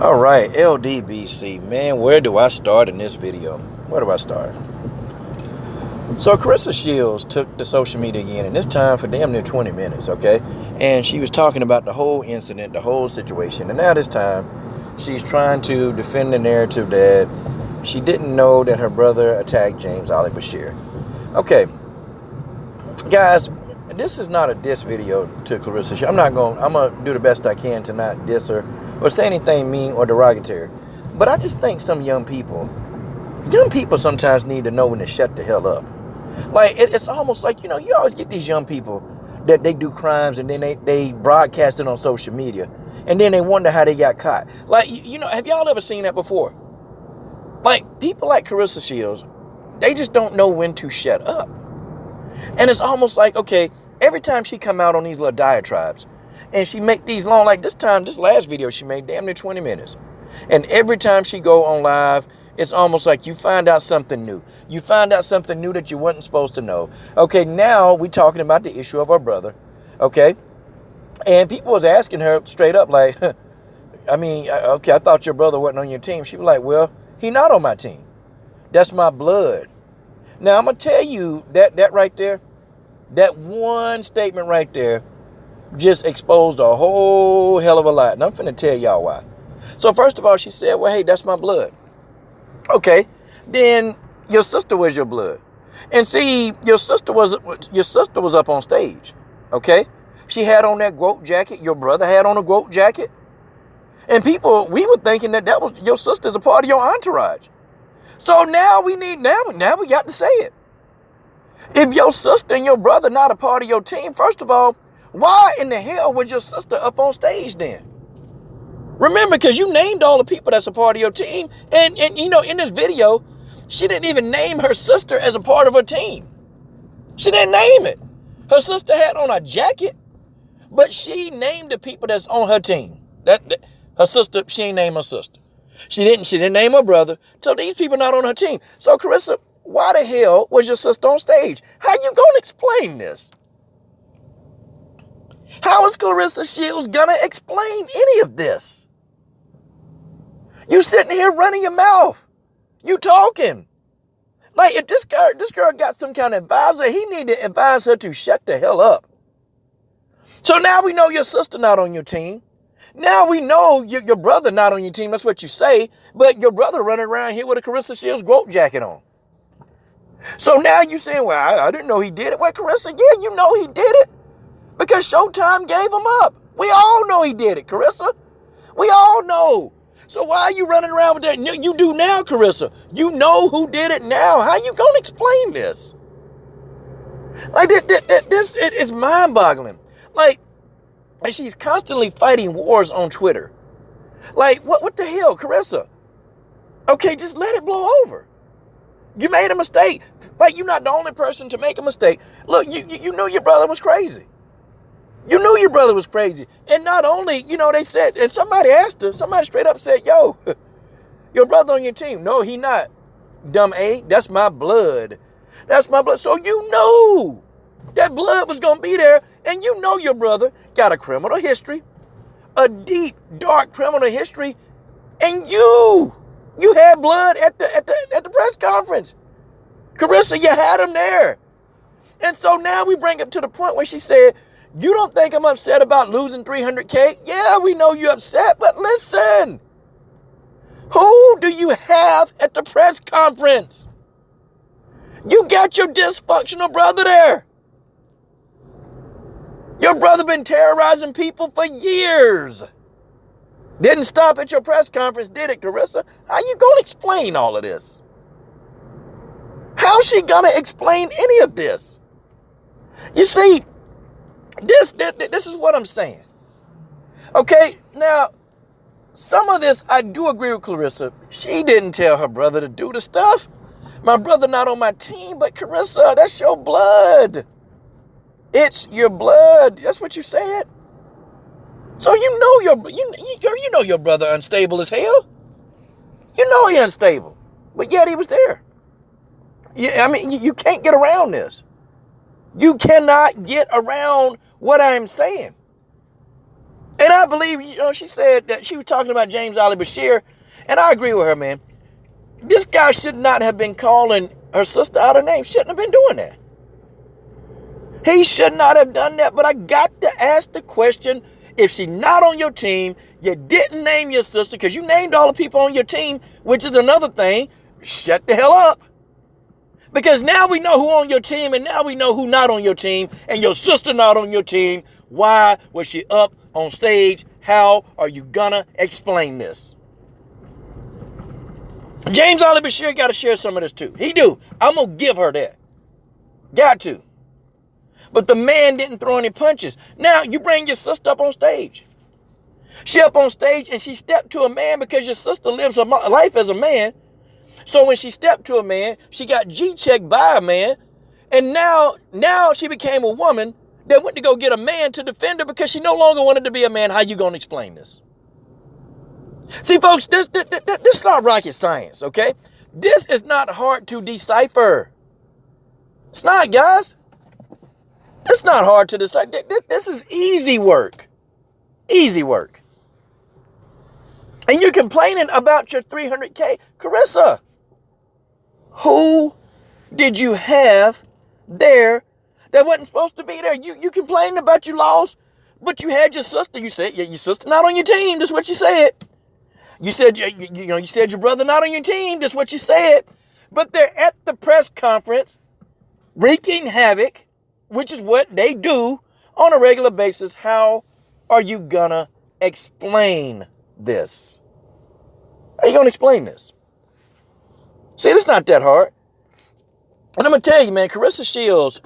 All right, LDBC, man, where do I start in this video? Where do I start? So Claressa Shields took to social media again, and this time for damn near 20 minutes, okay? And she was talking about the whole incident, the whole situation, and now this time she's trying to defend the narrative that she didn't know that her brother attacked James Ali Bashir. Okay, guys, this is not a diss video to Claressa Shields. I'm gonna do the best I can to not diss her or say anything mean or derogatory. But I just think some young people sometimes need to know when to shut the hell up. Like, it's almost like, you always get these young people that they do crimes and then they broadcast it on social media. And then they wonder how they got caught. Like, have y'all ever seen that before? Like, people like Claressa Shields, they just don't know when to shut up. And it's almost like, okay, every time she come out on these little diatribes and she make these long, like this last video she made damn near 20 minutes. And every time she go on live, it's almost like you find out something new. You find out something new that you wasn't supposed to know. Okay, now we talking about the issue of her brother. Okay, and people was asking her straight up like, okay, I thought your brother wasn't on your team. She was like, well, he not on my team. That's my blood. Now I'm gonna tell you that right there, that one statement right there, just exposed a whole hell of a lot. And I'm finna tell y'all why. So first of all, she said, well, hey, that's my blood. Okay, then your sister was your blood. And see, your sister was up on stage. Okay? She had on that GOAT jacket. Your brother had on a GOAT jacket. And we were thinking that was your sister's a part of your entourage. So now we got to say it. If your sister and your brother not a part of your team, first of all, why in the hell was your sister up on stage then? Remember, because you named all the people that's a part of your team. And in this video, she didn't even name her sister as a part of her team. She didn't name it. Her sister had on a jacket, but she named the people that's on her team. Her sister, she ain't named her sister. She didn't name her brother. So these people not on her team. So Claressa, why the hell was your sister on stage? How you gonna explain this? How is Claressa Shields gonna explain any of this? You sitting here running your mouth. You talking. Like, if this girl got some kind of advisor, he need to advise her to shut the hell up. So now we know your sister not on your team. Now we know your brother not on your team. That's what you say. But your brother running around here with a Claressa Shields GOAT jacket on. So now you saying, well, I didn't know he did it. Well, Claressa, yeah, you know he did it. Because Showtime gave him up. We all know he did it, Claressa. We all know. So why are you running around with that? You do now, Claressa. You know who did it now. How you gonna explain this? Like, this it is mind-boggling. Like, and she's constantly fighting wars on Twitter. Like, what the hell, Claressa? Okay, just let it blow over. You made a mistake. Like, you're not the only person to make a mistake. Look, you knew your brother was crazy. You knew your brother was crazy. And not only, they said, and somebody asked her, somebody straight up said, yo, your brother on your team. No, he not. Dumb A, that's my blood. That's my blood. So you knew that blood was going to be there. And you know your brother got a criminal history, a deep, dark criminal history. And you had blood at the press conference. Claressa, you had him there. And so now we bring up to the point where she said, you don't think I'm upset about losing 300K? Yeah, we know you're upset, but listen. Who do you have at the press conference? You got your dysfunctional brother there. Your brother been terrorizing people for years. Didn't stop at your press conference, did it, Claressa? How you gonna explain all of this? How's she gonna explain any of this? You see, this is what I'm saying. Okay, now, some of this, I do agree with Claressa. She didn't tell her brother to do the stuff. My brother not on my team, but Claressa, that's your blood. It's your blood. That's what you said. So you know your brother unstable as hell. You know he unstable, but yet he was there. Yeah, I mean, you can't get around this. You cannot get around what I'm saying. And I believe, she said that she was talking about James Ali Bashir, and I agree with her, man. This guy should not have been calling her sister out her name. Shouldn't have been doing that. He should not have done that, but I got to ask the question, if she's not on your team, you didn't name your sister, because you named all the people on your team, which is another thing, shut the hell up. Because now we know who on your team, and now we know who not on your team, and your sister not on your team. Why was she up on stage? How are you gonna explain this? James Ali Bashir got to share some of this too. He do. I'm gonna give her that. Got to. But the man didn't throw any punches. Now you bring your sister up on stage. She up on stage and she stepped to a man because your sister lives her life as a man. So when she stepped to a man, she got G-checked by a man. And now she became a woman that went to go get a man to defend her because she no longer wanted to be a man. How you going to explain this? See, folks, this is not rocket science, okay? This is not hard to decipher. It's not, guys. It's not hard to decipher. This is easy work. Easy work. And you're complaining about your 300K. Claressa, who did you have there that wasn't supposed to be there? You complaining about you lost, but you had your sister. You said your sister not on your team. That's what you said. You said you said your brother not on your team. That's what you said. But they're at the press conference wreaking havoc, which is what they do on a regular basis. How are you gonna explain this? How are you gonna explain this? See, it's not that hard. And I'm gonna tell you, man, Claressa Shields,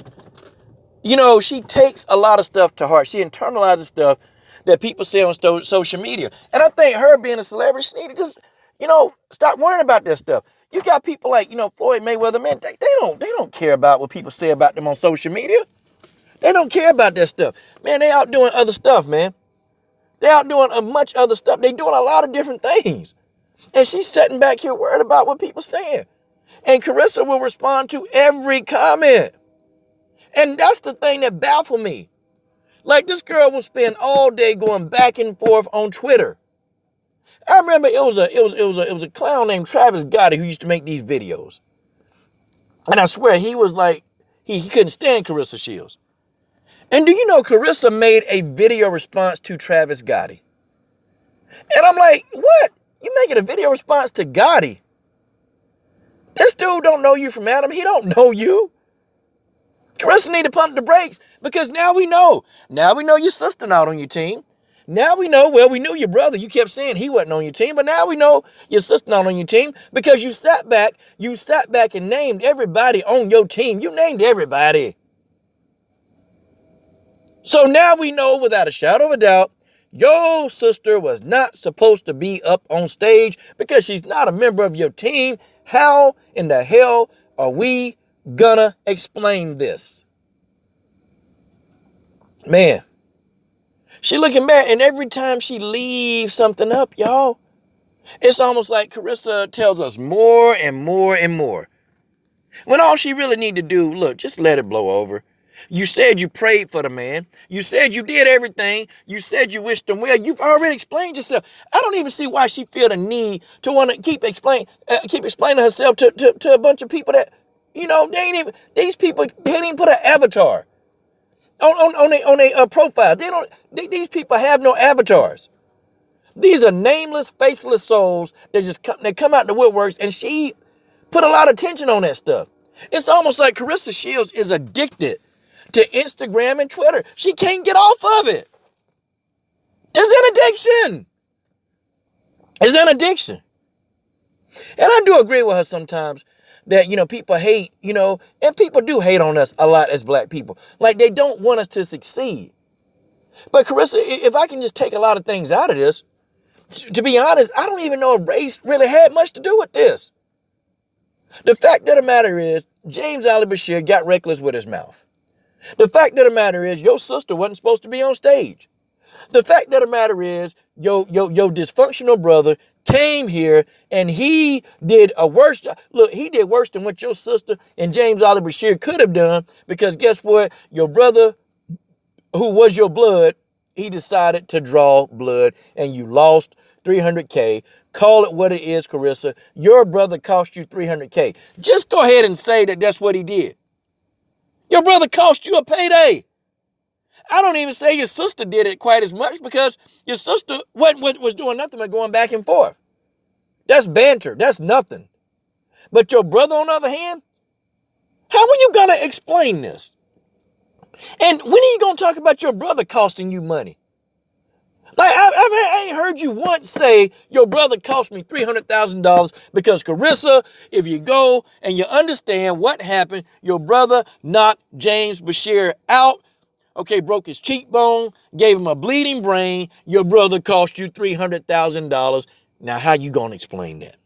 she takes a lot of stuff to heart. She internalizes stuff that people say on social media. And I think her being a celebrity, she need to just, stop worrying about that stuff. You got people like, Floyd Mayweather, man, they don't care about what people say about them on social media. They don't care about that stuff. Man, they out doing other stuff, man. They out doing much other stuff. They doing a lot of different things. And she's sitting back here worried about what people saying. And Claressa will respond to every comment. And that's the thing that baffled me. Like, this girl will spend all day going back and forth on Twitter. I remember it was a clown named Travis Gotti who used to make these videos. And I swear he was like, he couldn't stand Claressa Shields. And do you know Claressa made a video response to Travis Gotti? And I'm like, what? You making a video response to Gotti? This dude don't know you from Adam. He don't know you. Claressa need to pump the brakes because now we know. Now we know your sister not on your team. Now we know, we knew your brother. You kept saying he wasn't on your team, but now we know your sister not on your team because you sat back and named everybody on your team. You named everybody. So now we know without a shadow of a doubt, your sister was not supposed to be up on stage because she's not a member of your team. How in the hell are we gonna explain this? Man, she looking back, and every time she leaves something up, y'all, it's almost like Claressa tells us more and more and more. When all she really need to do, look, just let it blow over. You said you prayed for the man. You said you did everything. You said you wished him well. You've already explained yourself. I don't even see why she feel the need to want to keep explaining herself to a bunch of people that, these people, they ain't even put an avatar on a profile. These people have no avatars. These are nameless, faceless souls that come out the woodworks, and she put a lot of attention on that stuff. It's almost like Claressa Shields is addicted to Instagram and Twitter. She can't get off of it. It's an addiction. It's an addiction. And I do agree with her sometimes that, people hate, and people do hate on us a lot as black people. Like, they don't want us to succeed. But Claressa, if I can just take a lot of things out of this, to be honest, I don't even know if race really had much to do with this. The fact of the matter is, James Ali Bashir got reckless with his mouth. The fact of the matter is, your sister wasn't supposed to be on stage. The fact of the matter is, your dysfunctional brother came here and he did a worse job. Look, he did worse than what your sister and James Ali Bashir could have done, because guess what? Your brother, who was your blood, he decided to draw blood and you lost 300K. Call it what it is, Claressa. Your brother cost you 300K. Just go ahead and say that that's what he did. Your brother cost you a payday. I don't even say your sister did it quite as much because your sister was doing nothing but going back and forth. That's banter. That's nothing. But your brother, on the other hand, how are you going to explain this? And when are you going to talk about your brother costing you money? Like, I ain't heard you once say your brother cost me $300,000 because, Claressa, if you go and you understand what happened, your brother knocked James Bashir out, okay, broke his cheekbone, gave him a bleeding brain. Your brother cost you $300,000. Now, how you going to explain that?